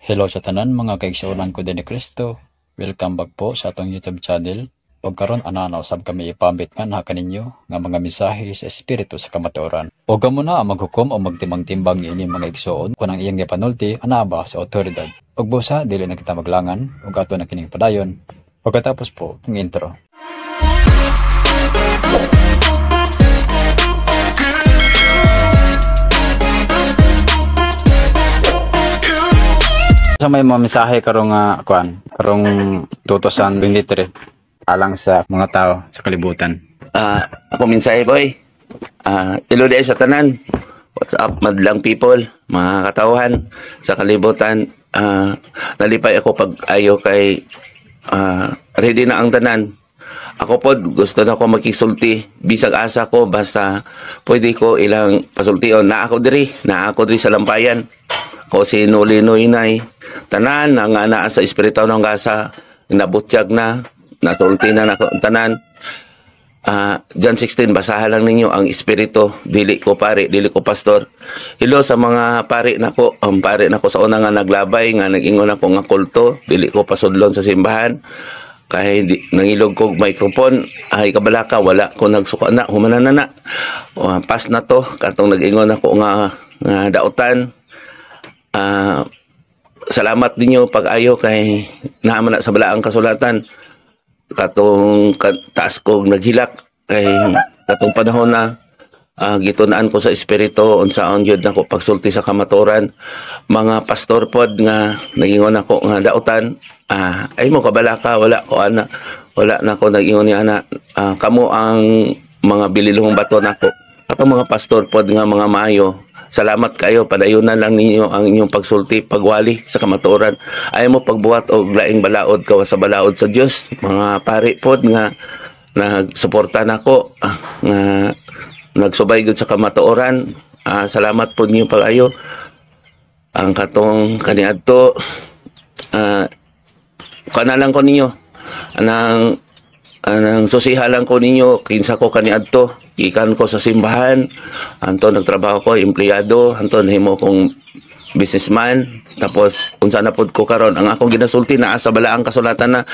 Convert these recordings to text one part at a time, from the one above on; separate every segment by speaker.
Speaker 1: Hello sa tanan mga kaigsuonan ko din ni Kristo. Welcome back po sa atong YouTube channel. Ug karon ana usab kami ipambit nga na kaninyo nga mga mensahe sa espiritu sa kamatuoran. Og kamo na ang maghukom o magtimbang-timbang niini mga igsuon kun ang iyang gipanulti ana ba sa otoridad. Ug busa dili na kita maglangan ug ato na kining padayon. Pagkatapos po ang intro. Sa may mga mensahe karong karong 2023 alang sa mga tao sa kalibutan.
Speaker 2: Ako mensahe boy. Hello day sa tanan. What's up madlang people, mga katawhan sa kalibutan. Nalipay ako pag ayo kay ready na ang tanan. Ako pod gusto na ko makisulti bisag asa ko basta pwede ko ilang pasultion na ako diri sa lampayan. Ko si Nolinoy Nay tanan nga naa sa espiritu ng gasa nabutyag na nasulti na nako tanan. John 16 basahan lang ninyo ang espiritu, dili ko pare, dili ko pastor. Hello sa mga pare nako, pare nako sa una nga naglabay nga nag-ingon ako nga kulto, dili ko pasudlon sa simbahan. Kay nangilog ko microphone ay kabalaka wala ko nagsuka na humanan na. Pas na to katong nag-ingon ako nga dautan. Salamat ninyo pag-ayo kay naaman na sa balaang kasulatan katong taas kong naghilak kay katong panahon na gitunaan ko sa espiritu unsaon gyud nako pagsulti sa kamatuoran. Mga pastor pod nga nagingon ako nga dautan ay mo kabalaka wala na ko nagingon ni ana kamo ang mga bililhong bato nako. Katong mga pastor pod nga mga maayo. Salamat kayo, padayunan lang ninyo ang inyong pagsulti, pagwali sa kamatuoran. Ayaw mo pagbuhat o laing balaod kawa sa balaod sa Dios. Mga pari pod nga nagsuporta nako, nga nagsubay gud sa kamatuoran. Salamat po ninyo pag-ayo. Ang katong kaniadto kanalang ko ninyo. Anang susihalan ko ninyo kinsa ko kaniadto. Ikan ko sa simbahan, anto nagtrabaho ko, empleyado, anto nahimo kong businessman, tapos kung saan na pod ko karon ang akong ginasulti naa sa balaang kasulatan na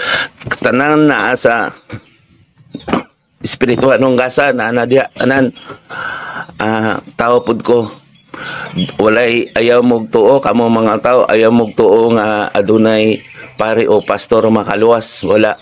Speaker 2: tanan naa sa espirituhan ng gasa na diya tanan tao pod ko walay ayaw mog tuo kamo mga tao ayaw mog tuo nga adunay pare o pastor makaluwas wala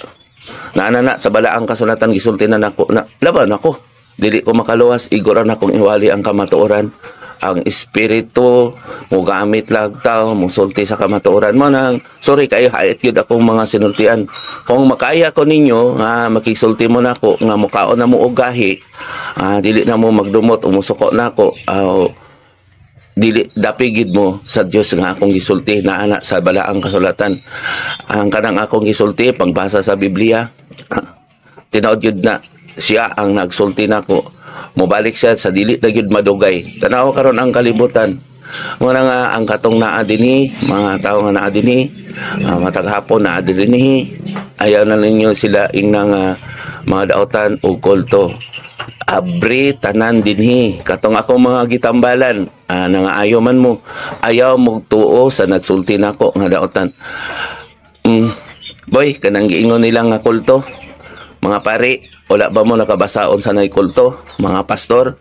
Speaker 2: na sa balaang kasulatan gisulti na nako na laban ako. Dili ko makaluwas, igora na kong iwali ang kamatuoran. Ang espiritu, mo gamit lagtaw, mo sulti sa kamatuoran mo nang, sorry kayo, hayat yun akong mga sinultian. Kung makaya ko ninyo, makisulti mo na ako, nga mukaon na mo ugahi, dili na mo magdumot, umusuko na ako, dili dapigid mo sa Dios nga akong gisulti na anak sa balaang kasulatan. Ang kanang akong gisulti, pagbasa sa Biblia, tinaod yun na, siya ang nagsulti nako. Mobalik siya sa dili na gyud madugay. Tanaw karon ang kalibutan. Muna nga ang katong naa dinhi, mga tao nga naa dinhi, matag hapon naa dinhi. Ayaw na ninyo sila inang mga dautan o kulto. Abri tanan dinhi. Katong akong mga gitambalan, nangaayo man mo. Ayaw mo tuo sa nagsulti nako nga dautan. Boy, kanang giingon nila nga kulto. Mga pare, wala ba mo nakabasaon sa kulto? Mga pastor,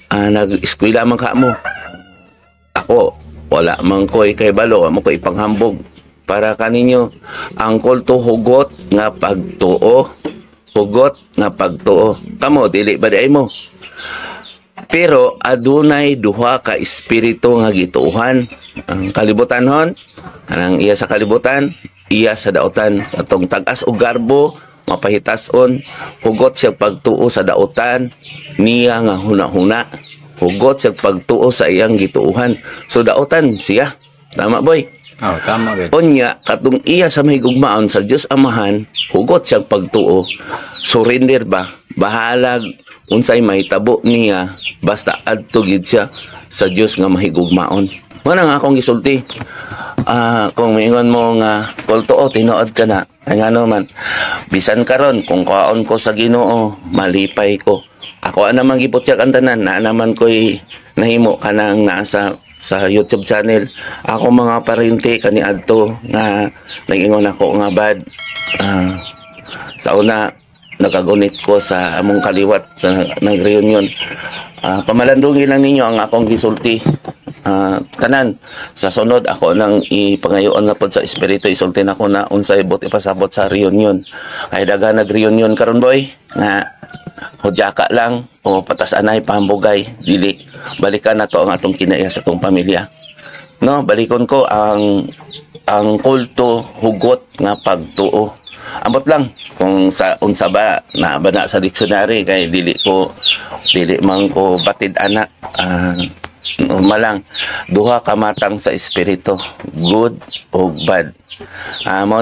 Speaker 2: nag-eskwela man ka mo. Ako, wala man ko'y kay balo, mo ko'y ipanghambog. Para kaninyo, ang kulto hugot nga pagtuo. Hugot nga pagtuo. Kamo, dili ba di mo? Pero adunay duha ka espiritu nga gituuhan. Ang kalibutan hon, anang iya sa kalibutan, iya sa dautan. Atong tagas o garbo, mapahitason, hugot siya pagtuo sa dautan, niya nga huna-huna, hugot siya pagtuo sa iyang gituuhan. So dautan siya. Tama boy?
Speaker 1: Oh, tama gid.
Speaker 2: Unya, katong iya sa mahigugmaon sa Dios Amahan, hugot siya pagtuo. Surrender ba? Bahalag unsay mahitabo niya, basta adto gid siya sa Dios nga mahigugmaon. Muna nga akong gisulti. Kung maingon mo nga kulto tinuod ka na ay nga naman bisan karon kung kaon ko sa Ginoo malipay ko ako naman giputsyak ang tanan na naman ko'y nahimo kanang nasa sa YouTube channel. Ako mga parinti kani adto nga nag-ingon ako nga bad. Sa una nagagunit ko sa among kaliwat sa nag-reunion. Pamalandungi lang ninyo ang akong gisulti. Tanan sa sunod ako nang ipangayoon na pod sa espiritu, isulti na ko na unsay bot ipasabot sa reunion. Kay daga nag-reunion karon boy nga hudyaka lang o patas anay pambugay dili balikan na to ang atong kinaya sa atong pamilya, no? Balikon ko ang kulto hugot nga pagtuo. Ambot lang kung sa unsa ba na bana sa dictionary kay dili man ko batid anak. Normal lang duha ka matang sa espiritu, good o bad. Mao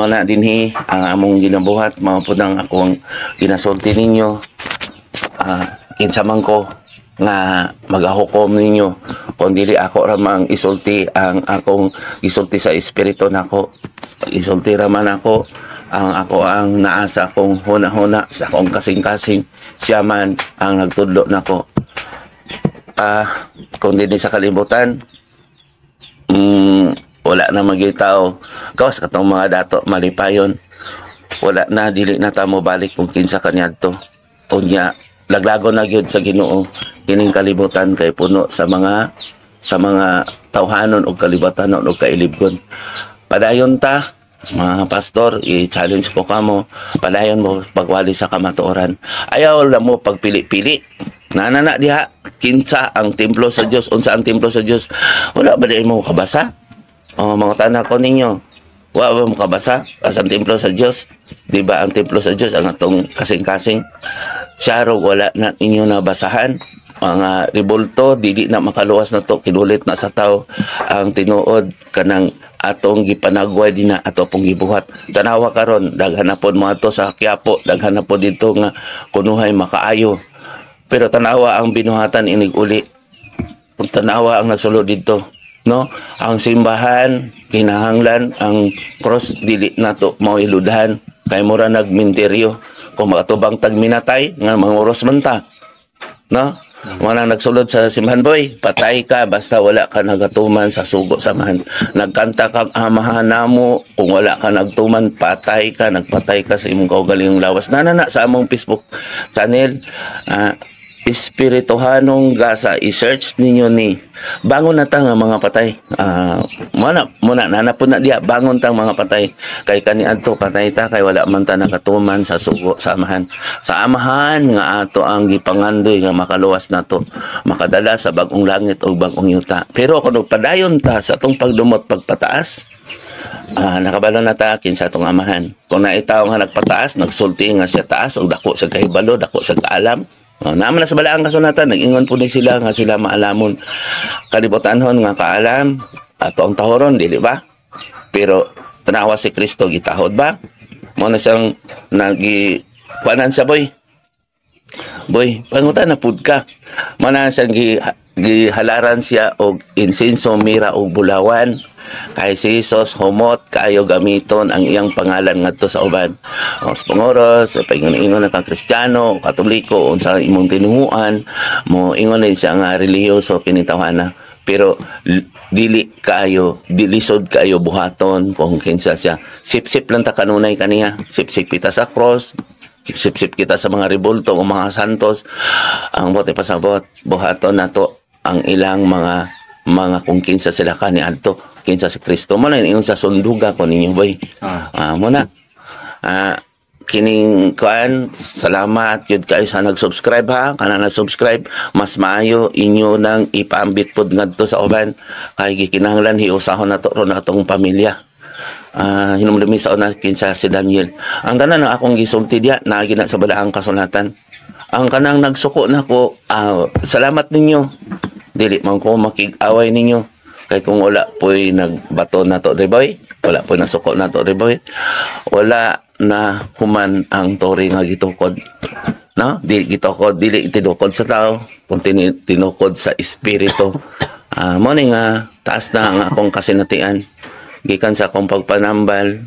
Speaker 2: na dinhi ang among ginabuhat, mao pud ang akong ginasulti ninyo. Kinsa man ko nga magahukom ninyo kung dili ako ra mang isulti ang akong gisulti sa espiritu nako. Isulti ra man ako ang naasa kong huna-huna sa akong kasing-kasing, siya man ang nagtudlo nako. Kung din sa kalibutan, wala na magitaw kawas katong mga dato malipayon, wala na, dili na ta mo balik kung kinsa kaniadto. Unya laglago na gyud sa Ginoo kining kalibutan kay puno sa mga tawhanon og kalibatanon og kailibgon. Padayon ta mga pastor, i-challenge ko kamo, padayon mo pagwali sa kamatuoran. Ayaw lang mo pagpili-pili. Nanana diha, kinsa ang templo sa Dios, unsa ang templo sa Dios. Wala ba di mo kabasa? Mga tanak ko ninyo, wala ba mo kabasa ang templo sa Dios? Di ba ang templo sa Dios ang atong kasing-kasing? Siya wala na inyo nabasahan. Mga ribulto, dili na makaluwas na to, kinulit na sa tao ang tinuod kanang atong gipanagway din na ato pong gibuhat. Tanawa karon daghan na pod mo ato sa Quiapo, daghan na pod dito nga kunuhay makaayo. Pero tanawa ang binuhatan inig uli. Tanawa ang nagsulod dito, no? Ang simbahan kinahanglan ang cross dili nato mao iludhan kay mura nagminteryo kung makatubang tagminatay nga manguros man ta, no? Wala nagsulod sa simbahan boy, patay ka basta wala ka nagatuman sa sugo samahan. Nagkanta ka amahan namo, kung wala ka nagtuman patay ka, nagpatay ka sa imong kaugalingong lawas. Nanana sa among Facebook channel, espirituhanong gasa, i-search ninyo ni bangon na ta nga mga patay. Muna nanapon na diya, bangon tang mga patay kay kaniadto patay ta kay wala man ta nakatuman sa sugo samahan. Sa amahan nga ato ang gipangandoy nga makaluwas nato, makadala sa bag-ong langit o bag-ong yuta. Pero kung padayon ta sa atong pagdumot pagpataas, nakabalo na ta kinsa atong amahan. Kung naitaw nga nagpataas, nagsulti nga siya taas o dako sa kahibalo, dako sa kaalam. Naman na sa balaang kasunatan, nag-ingon po sila nga sila maalamon. Kalibutanhon nga kaalam, ato ang tahoron, dili ba? Pero tanawa si Kristo, gitahod ba? Muna siyang nag-kuanan siya, boy. Boy, pangutan na pud ka. Muna siyang gihalaran siya og insenso, mira og bulawan. Kay si Jesus humot kaayo gamiton ang iyang pangalan ngadto sa uban. Sa pangoros, sa paingon-ingon ng Kristiyano, Katoliko, unsa imong tinuhuan, mo ingon na siya nga relihiyoso kinitawhana. Pero dili kaayo, dilisod kaayo buhaton kung kinsa siya. Sip-sip lang ta kanunay kaniya. Sip-sip kita sa cross, sip-sip kita sa mga rebulto o mga santos. Ang bote pasabot, buhaton nato ang ilang mga kung kinsa sila kaniadto. Kinsa si Kristo mo na ingon sa sunduga ko ninyo boy. Muna kining kuan, salamat yun kayo sa nag-subscribe ha. Kana nag-subscribe, mas maayo inyo nang ipaambit pod ngadto sa uban kay gikinahanglan hiusahon nato ron atong pamilya. Hinumdumi sa una kinsa si Daniel. Ang tanan ng akong gisulti diya na gina sa balaang kasulatan. Ang kanang nagsuko nako, salamat ninyo. Dili man ko makig-away ninyo. Kay kung wala po'y nagbato na to riboy, wala po'y nasuko na to riboy, wala na human ang tori nga gitukod. No? Dili gitukod, dili tinukod sa tao, kung tinukod sa espiritu. Mo ni nga taas na ang akong kasinatian. Gikan sa akong pagpanambal,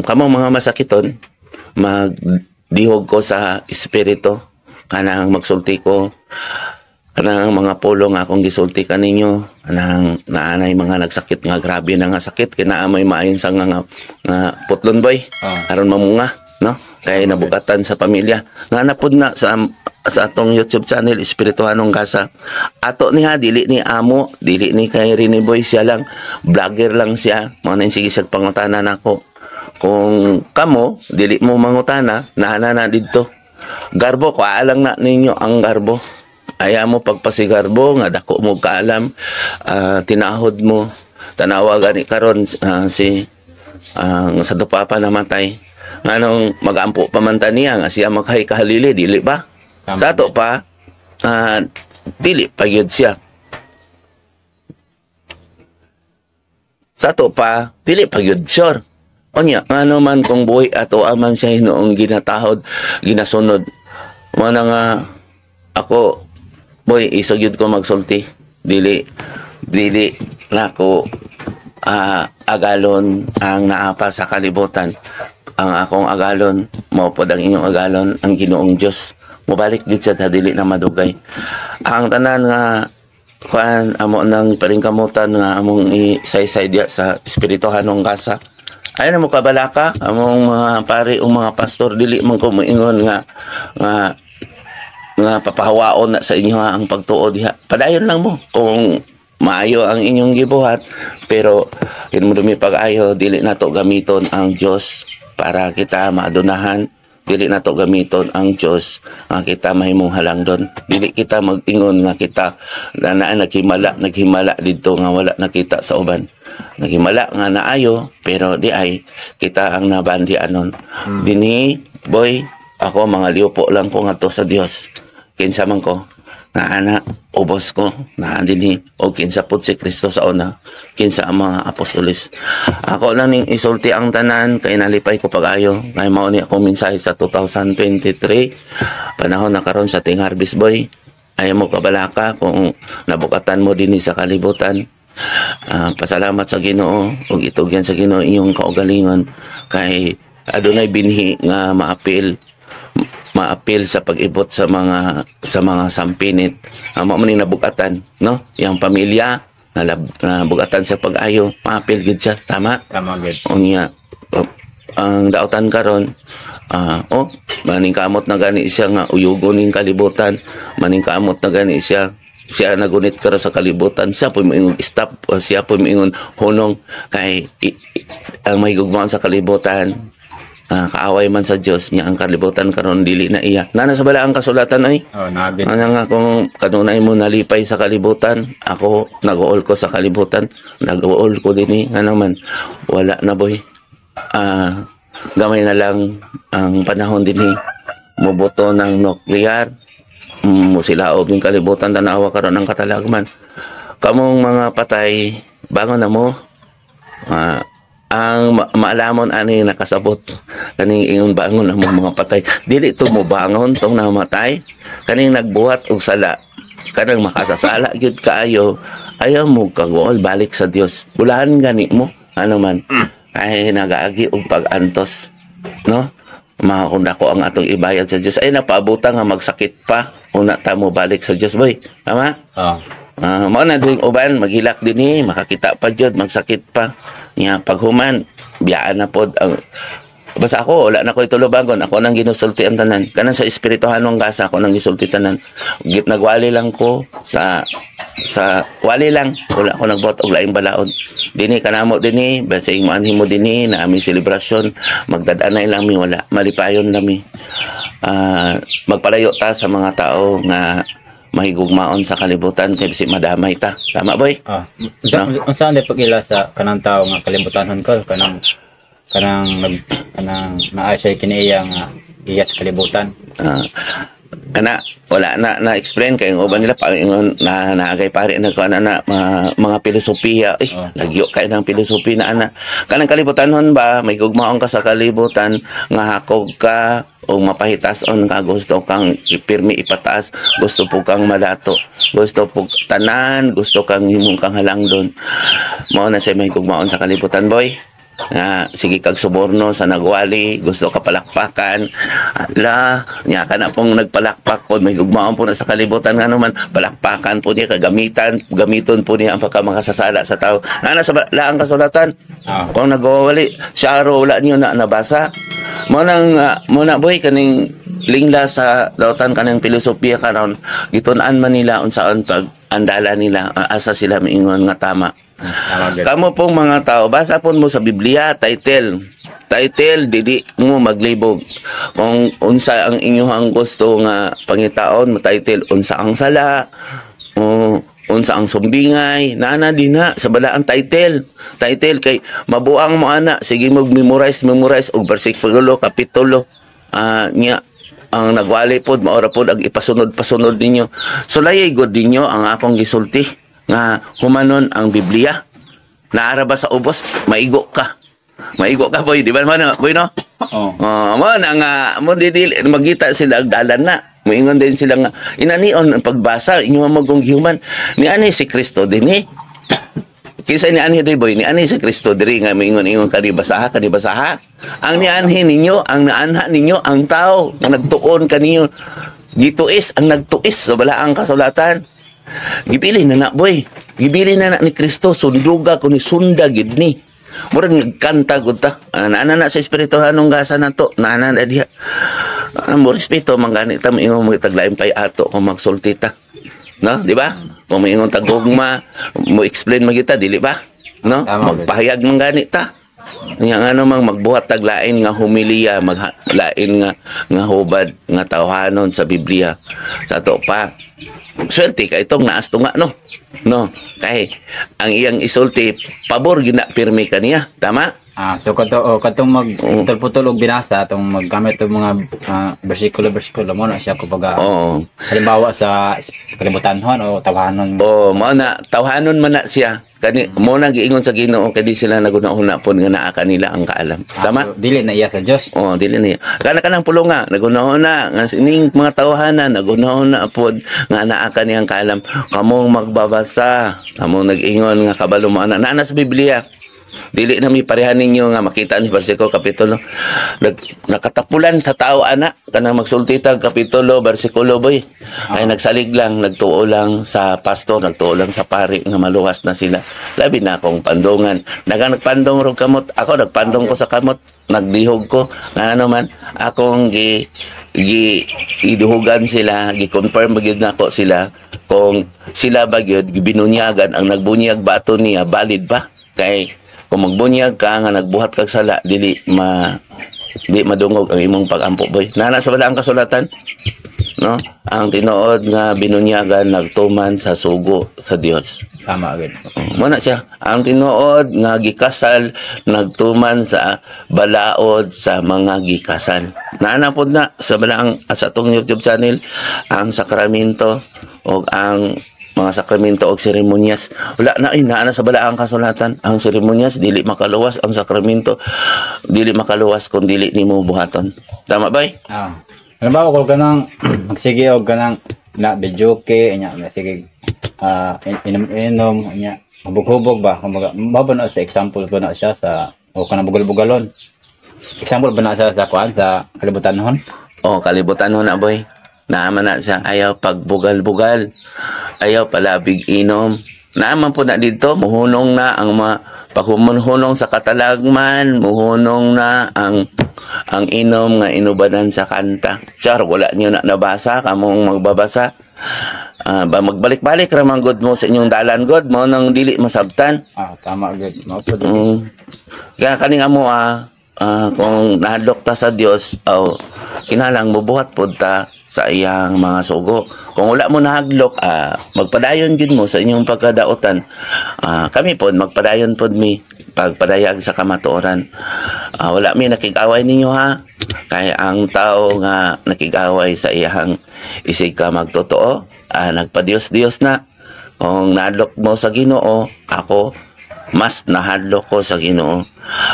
Speaker 2: kamong mga masakiton, magdihog ko sa espiritu, kanang magsulti ko. kanang mga pulong akong gisulti kaninyo kanang naanay mga nagsakit nga grabe na nga sakit kinaamay maayon sa nga putlon boy aron mamunga no kay nabugatan sa pamilya nga napud na sa atong YouTube channel Espirituhanong Kasa ato niya dili ni amo dili ni kay Rini Boy siya lang vlogger lang siya mo na sige siya pangutana nako kung kamo dili mo mangutana naana na didto garbo ko alang na ninyo ang garbo aya mo pagpasigarbo nga dako mo kaalam tinahod mo tanawa gani karon si sa dupapa namatay nganong magampo pamantan niya nga siya maghay kahalili dili ba sa ato pa dili pa gyud siya sa ato pa dili pa gyud sure onya ngano man kung buhi ato aman siya hinoong ginatahod ginasunod mo na nga ako boy, isugyod ko magsulti. Dili na ko agalon ang naapa sa kalibutan. Ang akong agalon, maupod ang inyong agalon, ang Ginoong Diyos. Mubalik din sa dili na madugay. Ang tanan nga kuan amo nang palingkamutan nga among isaysay diya sa Espirituhanong Kasa. Ayon mo kabalaka among mga pare o mga pastor dili man ko moingon nga papahawaon na sa inyo ang pagtuo diha. Padayon lang mo kung maayo ang inyong gibuhat pero kinudumi pag-ayo dili nato gamiton ang Dios para kita maadunahan, dili nato gamiton ang Dios nga kita mahimong halangdon. Dili kita mag-ingon nga kita na naghimala didto nga wala nakita sa uban. Naghimala nga naayo pero di ay kita ang nabandianon. Dinhi boy ako mga liupo lang ko ngadto sa Dios. Kinsa man ko na anak ubos ko na dinhi o kinsa pud si Kristo sa una kinsa ang mga apostoles ako lang ning isulti ang tanan kay nalipay ko pag-ayo kay mao ni akong mensahe sa 2023 panahon na karon sa ting harvest boy ay mo kabalaka kung nabukatan mo dinhi sa kalibutan pasalamat sa Ginoo ug itugyan sa Ginoo inyong kaugalingon kay adunay binhi nga maapil sa pag-ibot sa mga sampinit mao man nabugatan no yang pamilya nabugatan sa pag-ayo maapil gid siya tama gid unya ang daotan karon maning kamot na gani siya nga uyugon ning kalibutan maning kamot na gani siya nagunit karon sa kalibutan siya po moingon stop siya po moingon hunong kay ang mahigugmaon sa kalibutan kaaway man sa Dios niya ang kalibutan karon dili na iya nana sa bala ang kasulatan ay nagit nga kung kanunay mo nalipay sa kalibutan ako nag-uol ko sa kalibutan nag-uol ko dinhi nga naman wala na boy gamay na lang ang panahon dinhi muboto ng nuclear musilaob ng kalibutan tanawa karon ang katalagman kamong mga patay bangon na mo ang maalamon ani nakasabot kaning ingon bangon ang mga patay dili to mo bangon tong namatay kaning nagbuhat og sala kanang makasasala gyud kaayo ayaw mo kagol balik sa Dios bulahan gani mo ano man ay nagaagi og pag-antos no makakunda ko ang atong ibayad sa Dios ay napaabutan nga magsakit pa una ta mo balik sa Dios boy tama mao na ding uban maghilak dinhi makakita pa jud magsakit pa nya paghuman biyaan na pod ang basta ako wala na ko itulubangon ako nang ginusulti ang tanan kanang sa Espirituhanong Kasa ako nang gisulti tanan nagwali lang ko sa wali lang wala ko nagbot og laing balaod dinhi kanamo dinhi basta ing maanhimo dinhi na aming selebrasyon magdadanay lang mi wala malipayon nami magpalayo ta sa mga tao nga mahigugmaon sa kalibutan kay bisig madamay ta tama boy
Speaker 1: saan pag-ila sa kanang tao nga kalibutanon ko kanang naasay kiniya nga iya sa kalibutan
Speaker 2: kana wala na-explain kay ang uban nila paingon na naagay pare na mga filosofiya lagyo kay ng filosofi na ana kanang kalibutanon ba may gugmaon ka sa kalibutan nga hakog ka o mapahitason ka gusto kang ipirmi ipataas gusto po kang malato gusto po tanan gusto kang himong kang halangdon mao na siya may gugmaon sa kalibutan boy nga sige kag suborno sa nagwali, gusto ka palakpakan. Ala, nya ka na pong nagpalakpak po, may gugmaon po na sa kalibutan nga naman, palakpakan po niya, gamiton po niya ang pagkamakasasala sa tao. Nana sa laang kasulatan, kung nagwawali, siya araw wala niyo na nabasa. Muna boy, kaning lingla sa dautan kanang filosofiya karon, gitun-an man nila unsaon pag andala nila, asa sila miingon nga tama. Kamo pong mga tao, basa po mo sa Biblia, title, dili mo maglibog. Kung unsa ang inyong gusto nga pangitaon, mo title, unsa ang sala, o unsa ang sumbingay, nana din na, sa bala ang title kay mabuang mo ana, sige mag-memorize og bersikulo, kapitulo, niya, ang nagwali pod, maora pod, ang ipasunod-pasunod ninyo. So layay god ninyo ang akong gisulti, nga humanon ang Biblia. Naara ba sa ubos, maigo ka boy, di ba man boy no? Mo na nga mo dili magita sila ang dalan na. Moingon din sila nga inanion ang pagbasa inyo magong human ni ani si Kristo dinhi. Kisa ni ani boy ni ani si Kristo diri nga moingon kanibasaha. Ang nianhi ninyo, ang naanha ninyo ang tao nga nagtuon kaninyo. Gituis ang nagtuis sa balaang kasulatan. Gibili na boy. Gibili na ni Kristo, sunduga ko ni sunda gid ni. Murag nagkanta gud ta. Naana sa espirituhanong gasa nato. Naana na diha. Mo respeto mangani ta moingon mo taglaim pay ato kung magsulti ta. No, di ba? Kung moingon tagugma, mo explain magita dili ba? No? Magpahayag mangani ta. Nga mang magbuhat taglain nga humiliya, maglain nga hubad nga tawhanon sa Biblia. Sa to pa. Swerte ka itong naasto nga no. Kay ang iyang isulti pabor gina pirmi kaniya, tama?
Speaker 1: So katong magtulputol og binasa atong maggamit og mga bersikulo mo na siya kumbaga. Halimbawa sa kalibutanhon o tawhanon.
Speaker 2: Mao na tawhanon man na siya. Kani mo na giingon sa Ginoo kay di sila naguna-una pon nga naa kanila ang kaalam. Tama?
Speaker 1: So, dili na iya sa Dios.
Speaker 2: Dili na iya. Kanang pulonga naguna-una nga sining mga tawhanan naguna-una pod nga naa kaniyang kaalam. Kamong magbabasa, kamong nag-ingon nga kabalo mo ana sa Biblia. Dili na mi parehan ninyo nga makita ni bersikulo kapitulo. Nakatapulan sa tao ana kanang magsulti tag kapitulo bersikulo boy. Ay nagsalig lang, nagtuo lang sa pastor, nagtuo lang sa pari nga maluwas na sila. Labi na akong pandongan. Nagpandong ro kamot. Ako nagpandong ko sa kamot, naglihog ko. Nga man akong iduhugan sila, gi-confirm gyud nako sila kung sila ba gyud binunyagan ang nagbunyag bato niya valid ba? Kay kung magbunyag ka nga nagbuhat kag sala di madungog ang imong pag-ampo boy. Nana sa balaang kasulatan no? Ang tinuod nga binunyagan nagtuman sa sugo sa Dios.
Speaker 1: Tama gid.
Speaker 2: Mo na siya. Ang tinuod nga gikasal nagtuman sa balaod sa mga gikasal. Nana pod na sa balaang sa atong YouTube channel ang sakramento o ang mga sakramento o seremonyas. Wala na inaana sa balaang kasulatan. Ang seremonyas dili makaluwas, ang sakramento dili makaluwas kung dili nimo buhaton. Tama ba?
Speaker 1: Halimbawa ko ganang magsige og ganang na videoke nya sige inom nya hubog-hubog ba kumbaga mababa na sa example ko na siya sa o kanang bugal-bugalon. Example ba na siya sa kuan sa kalibutanhon?
Speaker 2: Kalibutanhon na boy. Naaman na siya ayaw pagbugal-bugal. Ayaw palabig inom. Naaman po na dito, muhunong na ang paghumunhunong sa katalagman, muhunong na ang inom nga inubanan sa kanta. Char, wala nyo na nabasa, kamong magbabasa. Magbalik-balik ramang god mo sa inyong dalan god mo nang dili masabtan.
Speaker 1: Tama god.
Speaker 2: Kaya kaning amo kung nahadlok ta sa Dios, kinalang mubuhat pod ta sa iyang mga sugo. Kung wala mo nahaglok, magpadayon gid mo sa inyong pagkadaotan. Kami pod magpadayon pod mi pagpadayag sa kamatuoran. Wala mi nakig-away ninyo ha. Kaya ang tao nga nakig-away sa iyang isig ka magtotoo, nagpa-Dios na. Kung nahadlok mo sa Ginoo, ako mas nahadlok ko sa Ginoo.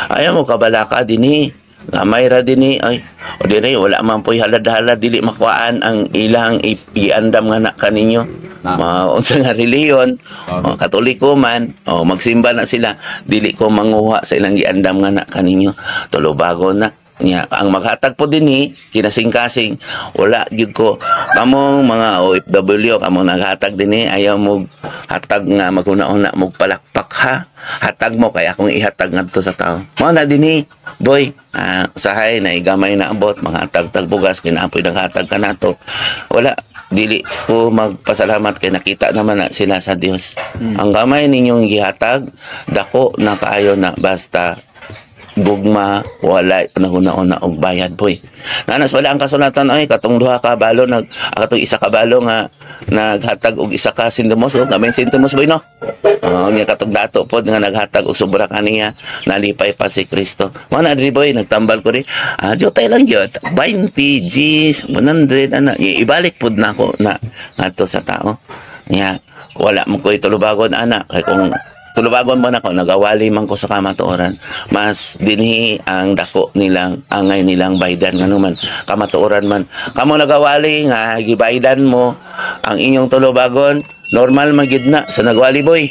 Speaker 2: Ayaw mo kabalaka dinhi. Gamay ra dinhi ay o dinhi wala man po'y halad-halad dili makuhaan ang ilang iandam nga na kaninyo. Unsa nga reliyon, Katoliko man, magsimba na sila, dili ko manguha sa ilang giandam nga na kaninyo. Tulubago na. Nya ang maghatag po dinhi kinasing-kasing wala gyud ko kamong mga OFW kamong naghatag dinhi ayaw mo hatag nga maguna-una mo palakpak ha hatag mo kaya akong ihatag ngadto sa tao mo na dinhi boy usahay na igamay na abot mga hatag-tag bugas kinapoy naghatag ka nato wala dili ko magpasalamat kay nakita naman na sila sa Dios ang gamay ninyong gihatag dako na kaayo na basta gugma wala nahuna-una og bayad boy. Nanas wala ang kasulatan ay katong duha ka balo katong isa ka balo nga naghatag og isa ka sintimos kamay sintimos boy no. Niya katong dato pod nga naghatag og sobra kaniya nalipay pa si Kristo. Mo na diri boy nagtambal ko ri. Jotay lang gyud 20 Gs 100 ana ibalik pod nako na ngadto sa tao. Nya wala mo koy tulubagon ana kay kung tulubagon mo na ko, nagawali man ko sa kamatuoran. Mas dinhi ang dako nilang, angay nilang baydan. Nga naman, kamatuoran man. Kamo nagawali nga, gibaydan mo ang inyong tulubagon, normal magid na sa nagwali boy.